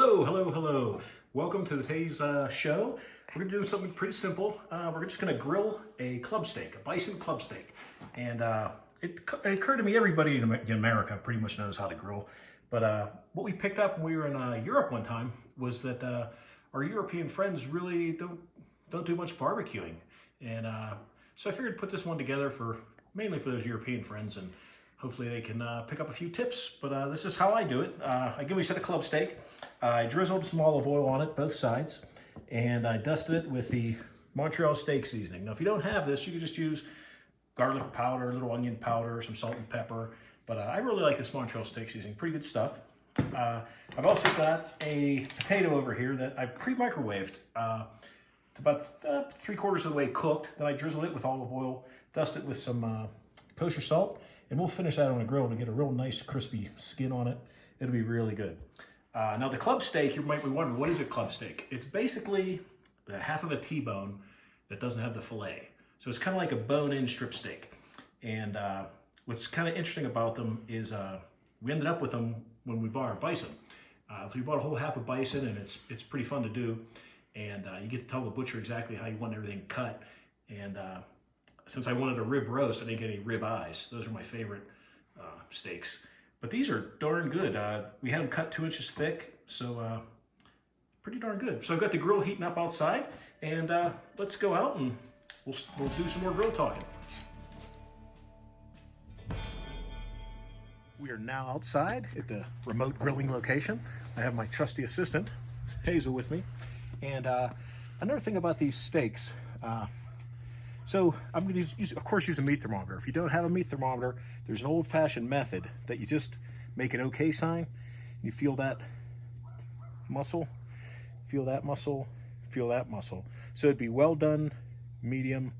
Hello, hello, hello. Welcome to today's show. We're going to do something pretty simple. We're just going to grill a club steak, a bison club steak. And it occurred to me, everybody in America pretty much knows how to grill. But what we picked up when we were in Europe one time was that our European friends really don't do much barbecuing. And so I figured to put this one together mainly for those European friends, and hopefully they can pick up a few tips. But this is how I do it. I give me a set of club steak. I drizzled some olive oil on it, both sides, and I dusted it with the Montreal steak seasoning. Now, if you don't have this, you can just use garlic powder, a little onion powder, some salt and pepper. But I really like this Montreal steak seasoning. Pretty good stuff. I've also got a potato over here that I've pre-microwaved. About 3/4 of the way cooked. Then I drizzled it with olive oil, dust it with some kosher salt, and we'll finish that on a grill to get a real nice crispy skin on it. It'll be really good. Now the club steak, you might be wondering, what is a club steak? It's basically the half of a T-bone that doesn't have the fillet. So it's kind of like a bone-in strip steak. And what's kind of interesting about them is we ended up with them when we bought our bison. So we bought a whole half of bison, and it's pretty fun to do. And you get to tell the butcher exactly how you want everything cut. And since I wanted a rib roast, I didn't get any rib eyes. Those are my favorite steaks. But these are darn good. We had them cut 2 inches thick, so pretty darn good. So I've got the grill heating up outside, and let's go out and we'll do some more grill talking. We are now outside at the remote grilling location. I have my trusty assistant, Hazel, with me. And another thing about these steaks, so I'm going to of course, use a meat thermometer. If you don't have a meat thermometer, there's an old-fashioned method that you just make an OK sign. You feel that muscle, feel that muscle, feel that muscle. So it'd be well done, medium,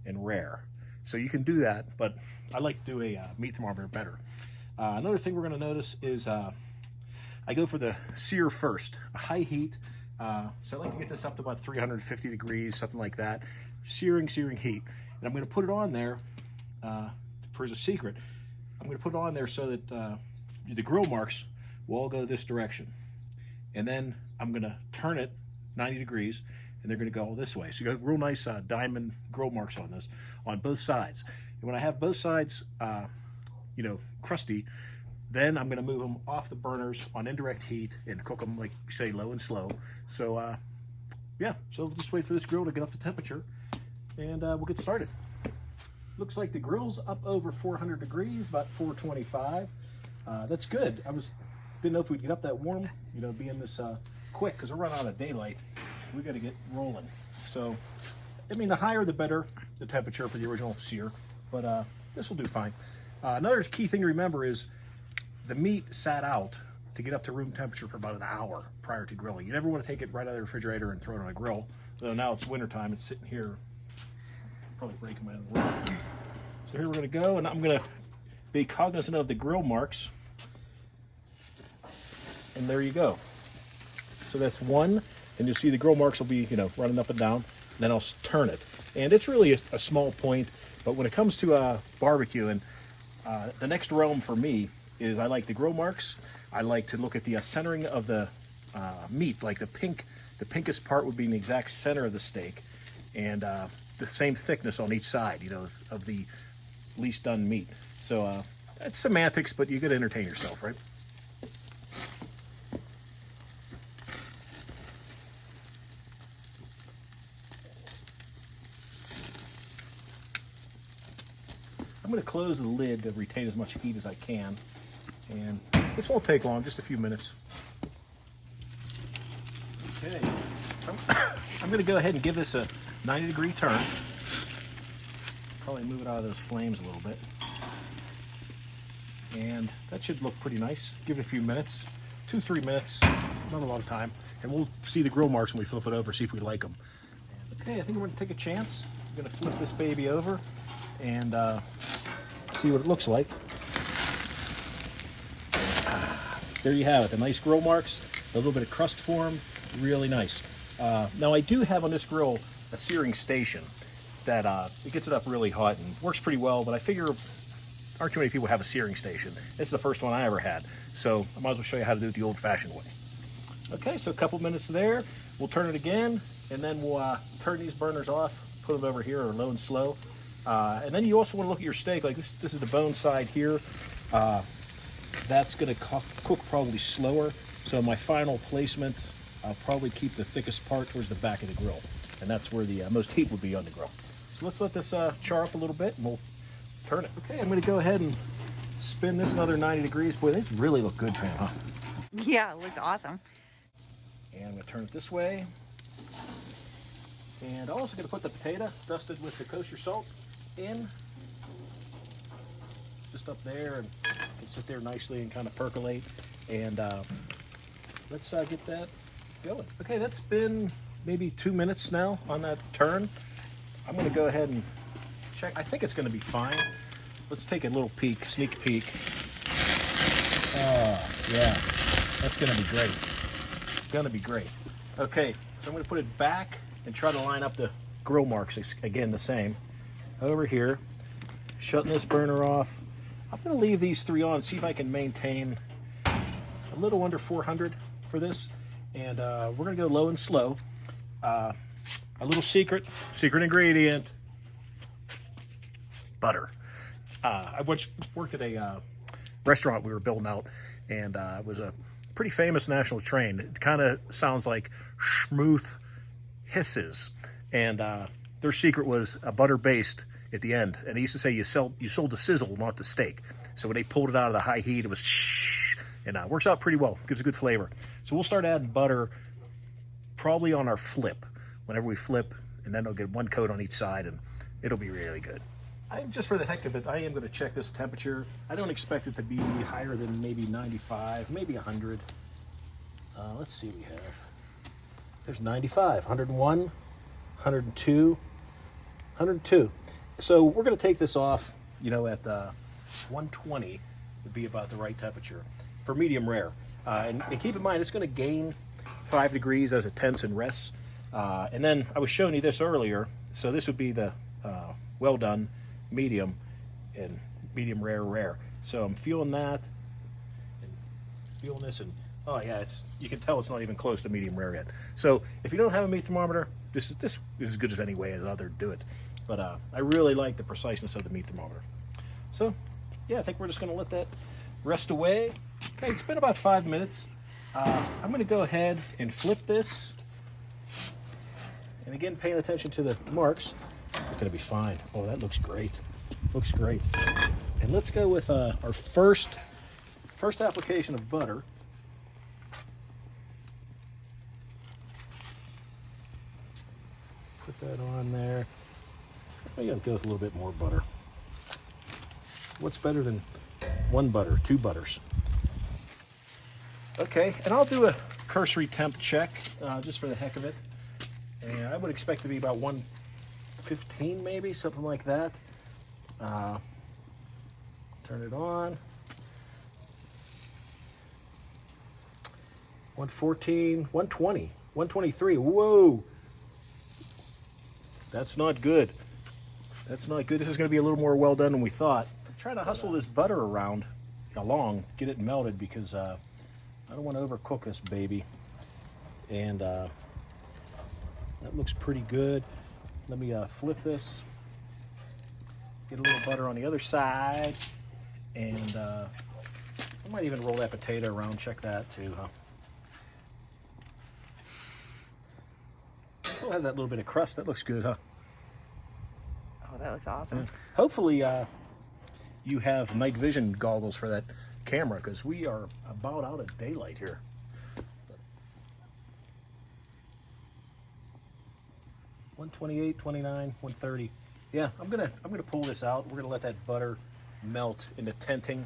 and rare. So you can do that, but I like to do a meat thermometer better. Another thing we're going to notice is I go for the sear first, a high heat. So I like to get this up to about 350 degrees, something like that. Searing heat. And I'm going to put it on there, for a secret, I'm going to put it on there so that the grill marks will all go this direction. And then I'm going to turn it 90 degrees, and they're going to go all this way. So you got real nice diamond grill marks on this, on both sides. And when I have both sides, crusty, then I'm going to move them off the burners on indirect heat and cook them, like we say, low and slow. So, yeah, so just wait for this grill to get up to temperature, and we'll get started. Looks like the grill's up over 400 degrees, about 425. That's good. Didn't know if we'd get up that warm, being this quick, because we're running out of daylight. We got to get rolling. So, I mean, the higher the better, the temperature for the original sear, but this will do fine. Another key thing to remember is the meat sat out to get up to room temperature for about an hour prior to grilling. You never want to take it right out of the refrigerator and throw it on a grill. So now it's wintertime, it's sitting here, probably breaking my own work. So here we're going to go, and I'm going to be cognizant of the grill marks. And there you go. So that's one, and you'll see the grill marks will be, running up and down. And then I'll turn it. And it's really a small point, but when it comes to barbecuing, the next realm for me is I like the grill marks. I like to look at the centering of the meat, like the pinkest part would be in the exact center of the steak, and the same thickness on each side, of the least done meat. So that's semantics, but you got to entertain yourself, right? I'm going to close the lid to retain as much heat as I can. And this won't take long, just a few minutes. Okay, so I'm going to go ahead and give this a 90-degree turn. Probably move it out of those flames a little bit. And that should look pretty nice. Give it a few minutes, 2-3 minutes, not a lot of time. And we'll see the grill marks when we flip it over, see if we like them. Okay, I think we're going to take a chance. I'm going to flip this baby over and see what it looks like. There you have it, the nice grill marks, a little bit of crust form, really nice. Now I do have on this grill a searing station that it gets it up really hot and works pretty well, but I figure aren't too many people have a searing station. This is the first one I ever had, so I might as well show you how to do it the old-fashioned way. Okay, so a couple minutes there. We'll turn it again, and then we'll turn these burners off, put them over here or low and slow. And then you also want to look at your steak. Like this is the bone side here. That's going to cook probably slower. So my final placement, I'll probably keep the thickest part towards the back of the grill. And that's where the most heat would be on the grill. So let's let this char up a little bit and we'll turn it. Okay, I'm going to go ahead and spin this another 90 degrees. Boy, these really look good, Pam, huh? Yeah, it looks awesome. And I'm going to turn it this way. And I'm also going to put the potato dusted with the kosher salt in. Just up there, and it can sit there nicely and kind of percolate. And let's get that going. Okay, that's been maybe 2 minutes now on that turn. I'm going to go ahead and check. I think it's going to be fine. Let's take a little peek, sneak peek. Yeah, that's going to be great. It's going to be great. Okay, so I'm going to put it back and try to line up the grill marks. Again, the same. Over here, shutting this burner off. I'm going to leave these 3 on, see if I can maintain a little under 400 for this. And we're going to go low and slow. A little secret ingredient, butter. I worked at a restaurant we were building out, and it was a pretty famous national chain. It kind of sounds like Schmooth Hisses. And their secret was a butter based at the end. And they used to say you sold the sizzle, not the steak. So when they pulled it out of the high heat, it was shh, and works out pretty well. Gives a good flavor. So we'll start adding butter probably on our flip. Whenever we flip, and then it'll get 1 coat on each side, and it'll be really good. Just for the heck of it, I am going to check this temperature. I don't expect it to be higher than maybe 95, maybe 100. Let's see what we have. There's 95, 101, 102, 102. So we're going to take this off, at 120 would be about the right temperature for medium rare. And keep in mind, it's going to gain 5 degrees as it tenses and rests. And then I was showing you this earlier. So this would be the well done, medium, and medium rare. So I'm feeling that, and feeling this, and oh yeah, you can tell it's not even close to medium rare yet. So if you don't have a meat thermometer, this is as good as any way as other do it. But I really like the preciseness of the meat thermometer. So yeah, I think we're just going to let that rest away. Okay, it's been about 5 minutes. I'm going to go ahead and flip this. And again, paying attention to the marks, it's going to be fine. Oh, that looks great. Looks great. And let's go with our first application of butter. Put that on there. I gotta go with a little bit more butter. What's better than 1 butter, 2 butters? Okay, and I'll do a cursory temp check just for the heck of it. And I would expect to be about 115 maybe, something like that. Turn it on. 114, 120, 123. Whoa! That's not good. That's not good. This is going to be a little more well done than we thought. I'm trying to hustle this butter along, get it melted, because I don't want to overcook this baby. And that looks pretty good. Let me flip this. Get a little butter on the other side. And I might even roll that potato around, check that too, huh? Still has that little bit of crust. That looks good, huh? Oh, that looks awesome. Yeah. Hopefully you have night vision goggles for that camera, because we are about out of daylight here. 128, 29, 130. Yeah, I'm gonna pull this out. We're gonna let that butter melt into tenting.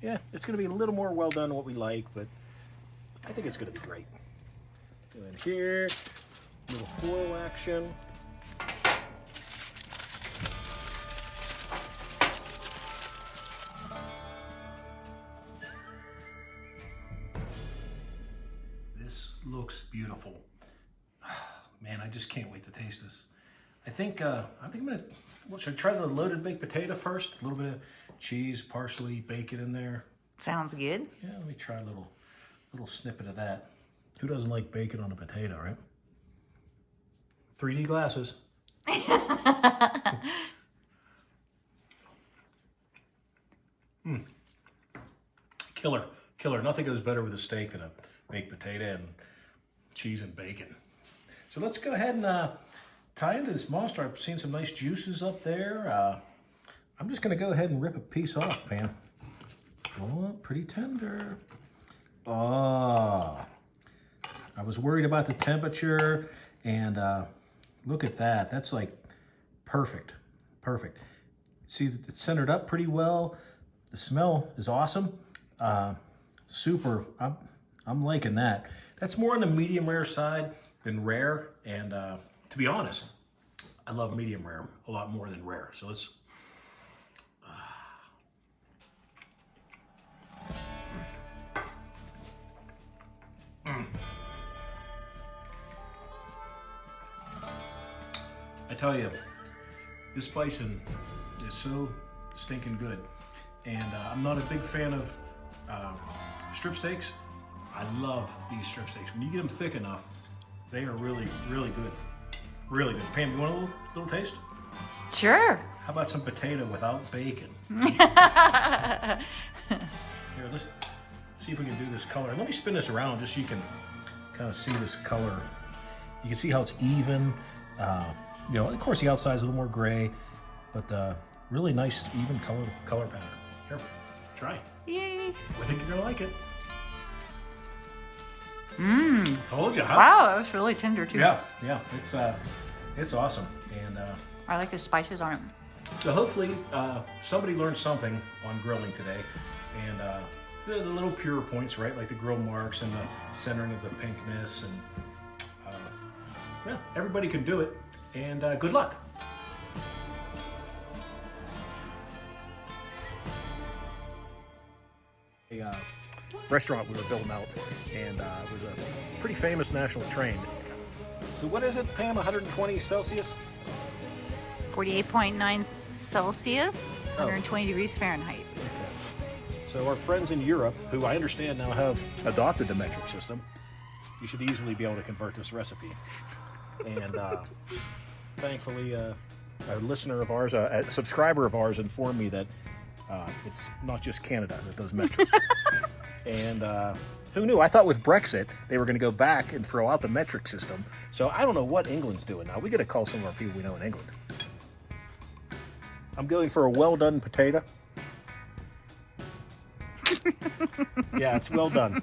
Yeah, it's gonna be a little more well done than what we like, but I think it's gonna be great. Go in here, little foil action. This looks beautiful. Man, I just can't wait to taste this. I think I'm gonna. Well, should I try the loaded baked potato first? A little bit of cheese, parsley, bacon in there. Sounds good. Yeah, let me try a little little snippet of that. Who doesn't like bacon on a potato, right? 3D glasses. Killer, killer. Nothing goes better with a steak than a baked potato and cheese and bacon. So let's go ahead and tie into this monster. I've seen some nice juices up there. I'm just going to go ahead and rip a piece off, Pam. Oh, pretty tender. Oh, I was worried about the temperature, and look at that. That's like perfect, perfect. See, it's centered up pretty well. The smell is awesome. Super. I'm liking that. That's more on the medium rare side than rare, and to be honest, I love medium rare a lot more than rare. So let's. I tell you, this bison is so stinking good. And I'm not a big fan of strip steaks. I love these strip steaks. When you get them thick enough, they are really, really good. Really good. Pam, you want a little taste? Sure. How about some potato without bacon? Here, let's see if we can do this color. Let me spin this around just so you can kind of see this color. You can see how it's even. You know, of course the outside's a little more gray, but really nice even color pattern. Here, try. Yay. I think you're gonna like it. Mmm. Told you, huh? Wow, that was really tender too. Yeah, it's awesome, and I like the spices on it. so hopefully somebody learned something on grilling today, and the little pure points, right, like the grill marks and the centering of the pinkness, and yeah, everybody can do it, and good luck. A restaurant we were building out, and it was a pretty famous national chain. So what is it, Pam? 120 Celsius? 48.9 Celsius, Oh. 120 degrees Fahrenheit. So our friends in Europe, who I understand now have adopted the metric system, you should easily be able to convert this recipe. And thankfully, a listener of ours, a subscriber of ours, informed me that it's not just Canada that does metric. And who knew? I thought with Brexit, they were going to go back and throw out the metric system. So I don't know what England's doing now. We got to call some of our people we know in England. I'm going for a well-done potato. Yeah, it's well done.